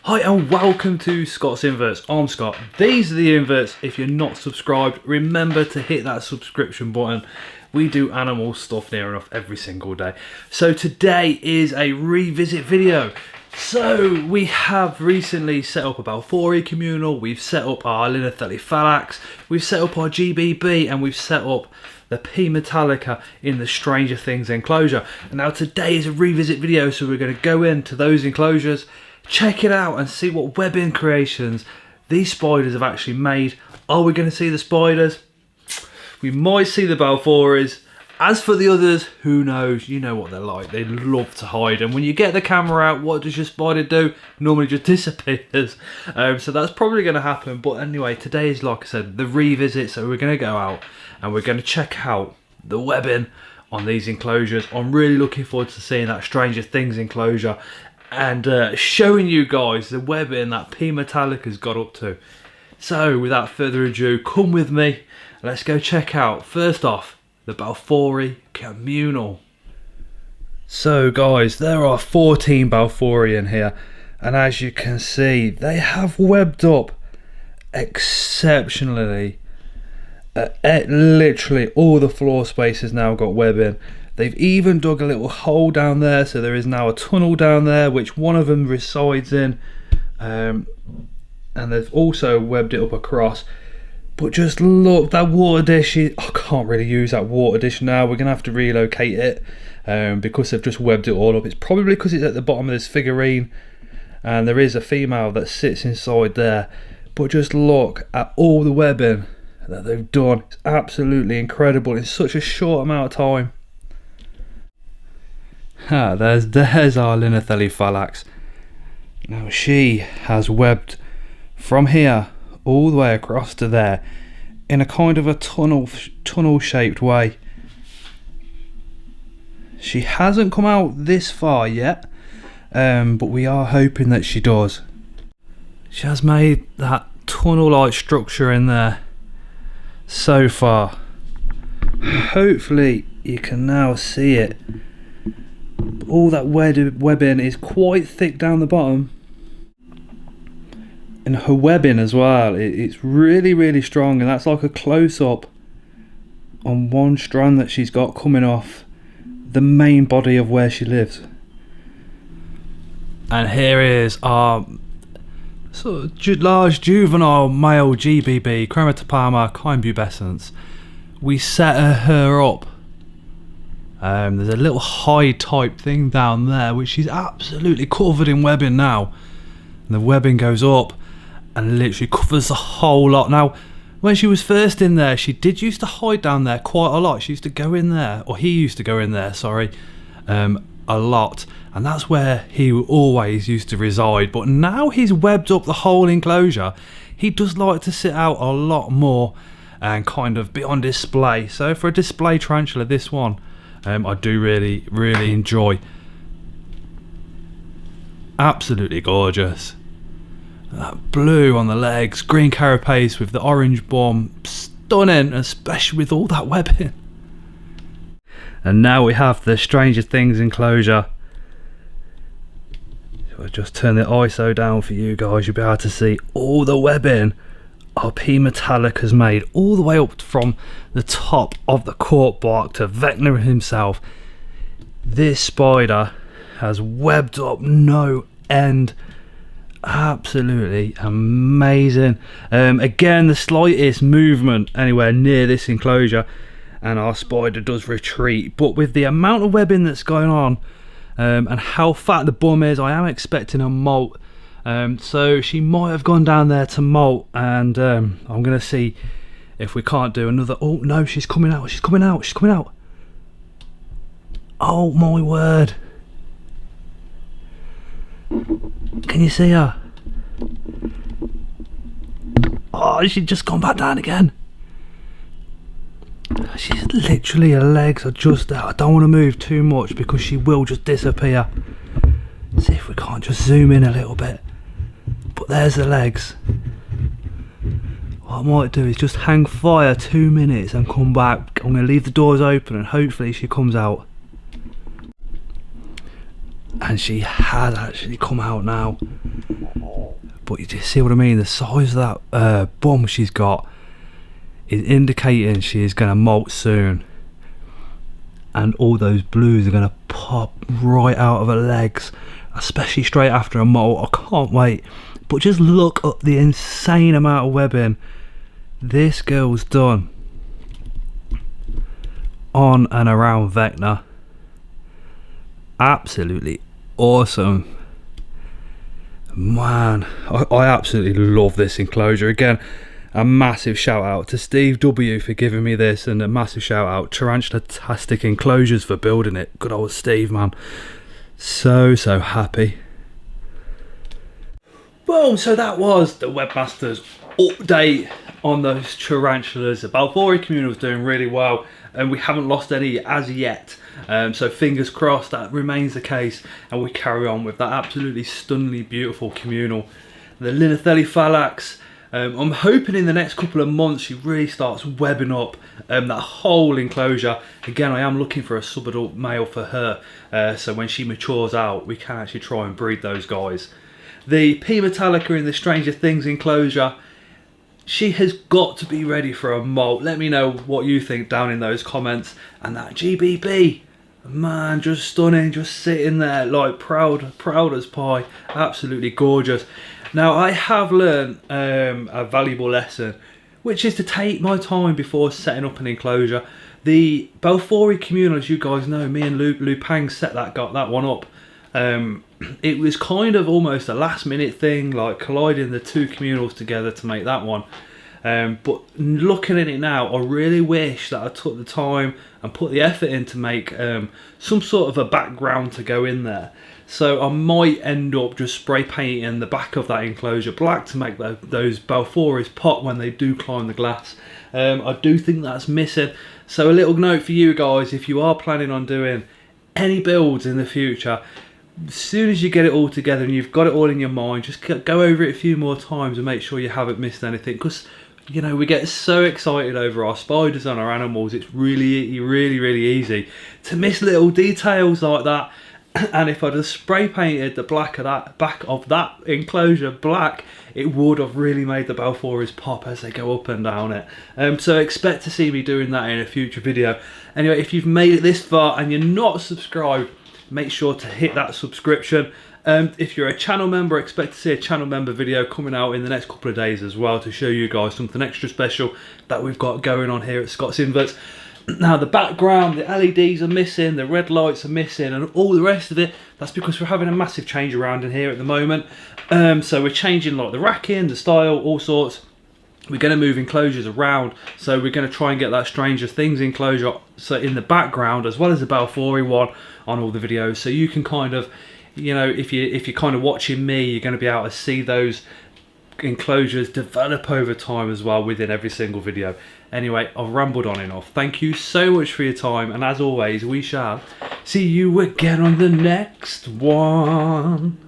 Hi and welcome to Scott's Inverts. I'm Scott. These are the inverts. If you're not subscribed, remember to hit that subscription button. We do animal stuff near enough every single day. So today is a revisit video. So we have recently set up a Balfouri communal, we've set up our Linotheliophalax, we've set up our GBB, and we've set up the P Metallica in the Stranger Things enclosure. And now today is a revisit video, so we're going to go into those enclosures, check it out and see what webbing creations these spiders have actually made. Are we going to see the spiders? We might see the Balfouris. As for the others, who knows? You know what they're like. They love to hide. And when you get the camera out, what does your spider do? Normally just disappears. So that's probably going to happen. But anyway, today is, like I said, the revisit. So we're going to go out and we're going to check out the webbing on these enclosures. I'm really looking forward to seeing that Stranger Things enclosure and showing you guys the webbing that P Metallica's got up to. So without further ado, come with me. Let's go check out, first off, the Balfouri communal. So guys, there are 14 Balfouri in here, and as you can see, they have webbed up exceptionally. Literally all the floor space has now got webbing. They've even dug a little hole down there, so there is now a tunnel down there which one of them resides in, and they've also webbed it up across. But just look, that water dish, I can't really use that water dish now. We're going to have to relocate it because they've just webbed it all up. It's probably because it's at the bottom of this figurine and there is a female that sits inside there. But just look at all the webbing that they've done. It's absolutely incredible in such a short amount of time. There's our Linotheliophalax. Now she has webbed from here all the way across to there in a kind of a tunnel shaped way. She hasn't come out this far yet, but we are hoping that she does. She has made that tunnel like structure in there so far. Hopefully you can now see it. All that webbing is quite thick down the bottom. And her webbing as well, it's really strong, and that's like a close-up on one strand that she's got coming off the main body of where she lives. And here is our sort of large juvenile male GBB, Chromatopama chymbubescens. We set her up. There's a little hide type thing down there which she's absolutely covered in webbing now, and the webbing goes up and literally covers the whole lot. Now when she was first in there, she did used to hide down there quite a lot. She used to go in there, or he used to go in there, sorry, a lot, and that's where he always used to reside. But now he's webbed up the whole enclosure, he does like to sit out a lot more and kind of be on display. So for a display tarantula, this one I do really enjoy. Absolutely gorgeous. That blue on the legs, green carapace with the orange bum, stunning, especially with all that webbing. And now we have the Stranger Things enclosure. So I'll just turn the ISO down for you guys. You'll be able to see all the webbing our P Metallica has made, all the way up from the top of the cork bark to Vecna himself. This spider has webbed up no end. Absolutely amazing. Again, the slightest movement anywhere near this enclosure and our spider does retreat. But with the amount of webbing that's going on and how fat the bum is, I am expecting a molt. So she might have gone down there to molt, and I'm going to see if we can't do another. Oh no, she's coming out, she's coming out, she's coming out. Oh my word. Can you see her? Oh, she's just gone back down again. She's literally, her legs are just there. I don't want to move too much because she will just disappear. See if we can't just zoom in a little bit. But there's the legs. What I might do is just hang fire 2 minutes and come back. I'm going to leave the doors open and hopefully she comes out. And she has actually come out now. but you just see what I mean. The size of that bum she's got is indicating she is going to molt soon, and all those blues are going to pop right out of her legs, especially straight after a molt. I can't wait. But just look at the insane amount of webbing this girl's done on and around Vecna. Absolutely awesome, man. I absolutely love this enclosure. Again, a massive shout out to Steve W for giving me this, and a massive shout out Tarantula-tastic Enclosures for building it. Good old Steve, man. So happy. Boom, so that was the Webmasters update on those tarantulas. The Balfouri communal is doing really well, and we haven't lost any as yet. So fingers crossed that remains the case, and we carry on with that absolutely stunningly beautiful communal. The Linothelli Phalax, I'm hoping in the next couple of months she really starts webbing up that whole enclosure. Again, I am looking for a subadult male for her, so when she matures out we can actually try and breed those guys. The P Metallica in the Stranger Things enclosure, she has got to be ready for a molt. Let me know what you think down in those comments. And that GBB, man, just stunning, just sitting there like proud as pie. Absolutely gorgeous. Now, I have learned a valuable lesson, which is to take my time before setting up an enclosure. The Balfouri communal, as you guys know, me and Lu Pang set that one up. It was kind of almost a last minute thing, like colliding the two communals together to make that one. But looking at it now, I really wish that I took the time and put the effort in to make some sort of a background to go in there. So I might end up just spray painting the back of that enclosure black to make those Balfouris pop when they do climb the glass. I do think that's missing. So a little note for you guys, if you are planning on doing any builds in the future, as soon as you get it all together and you've got it all in your mind, just go over it a few more times and make sure you haven't missed anything, because you know, we get so excited over our spiders and our animals. It's really easy to miss little details like that. And if I just spray painted the back of that enclosure black, it would have really made the Balfouris pop as they go up and down it. So expect to see me doing that in a future video. Anyway, if you've made it this far and you're not subscribed, make sure to hit that subscription. If you're a channel member, expect to see a channel member video coming out in the next couple of days as well, to show you guys something extra special that we've got going on here at Scott's Inverts. Now, the background, the LEDs are missing, the red lights are missing, and all the rest of it, that's because we're having a massive change around in here at the moment. So we're changing like the racking, the style, all sorts. We're going to move enclosures around, so we're going to try and get that Stranger Things enclosure so in the background, as well as the Balfouri one on all the videos, so you can kind of, you know, if you're kind of watching me, you're going to be able to see those enclosures develop over time as well within every single video. Anyway, I've rambled on enough. Thank you so much for your time, and as always, we shall see you again on the next one.